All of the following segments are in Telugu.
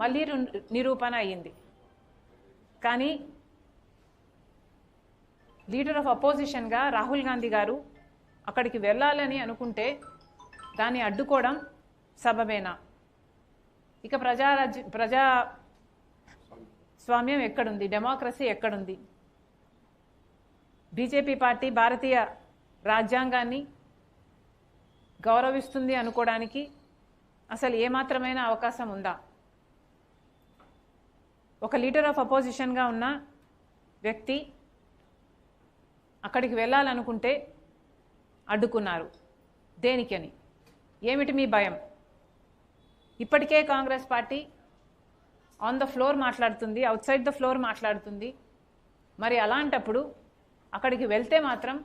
మళ్ళీ నిరూపణ అయ్యింది. కానీ లీడర్ ఆఫ్ అపోజిషన్గా రాహుల్ గాంధీ గారు అక్కడికి వెళ్ళాలని అనుకుంటే దాన్ని అడ్డుకోవడం సబబేనా? ఇక ప్రజాస్వామ్యం ఎక్కడుంది? డెమోక్రసీ ఎక్కడుంది? బీజేపీ పార్టీ భారతీయ రాజ్యాంగాన్ని గౌరవిస్తుంది అనుకోవడానికి అసలు ఏమాత్రమైన అవకాశం ఉందా? ఒక లీడర్ ఆఫ్ అపోజిషన్గా ఉన్న వ్యక్తి అక్కడికి వెళ్ళాలనుకుంటే అడ్డుకున్నారు. దేనికని? ఏమిటి మీ భయం? ఇప్పటికే Congress party on the floor మాట్లాడుతుంది, అవుట్ సైడ్ ద ఫ్లోర్ మాట్లాడుతుంది. మరి అలాంటప్పుడు అక్కడికి వెళ్తే మాత్రం,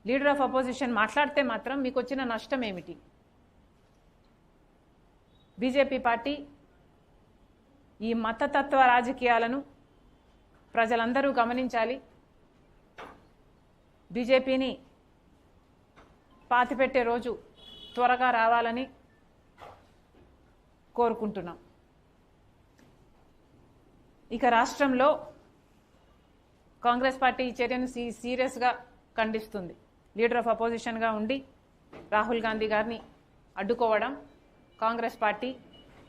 లీడర్ ఆఫ్ అపోజిషన్ మాట్లాడితే మాత్రం మీకు వచ్చిన నష్టం ఏమిటి? బీజేపీ పార్టీ ఈ మతతత్వ రాజకీయాలను ప్రజలందరూ గమనించాలి. బీజేపీని పాతిపెట్టే రోజు త్వరగా రావాలని కోరుకుంటున్నాం. ఇక రాష్ట్రంలో కాంగ్రెస్ పార్టీ ఈ చర్యను సీరియస్గా ఖండిస్తుంది. లీడర్ ఆఫ్ అపోజిషన్గా ఉండి రాహుల్ గాంధీ గారిని అడ్డుకోవడం కాంగ్రెస్ పార్టీ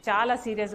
చాలా సీరియస్గా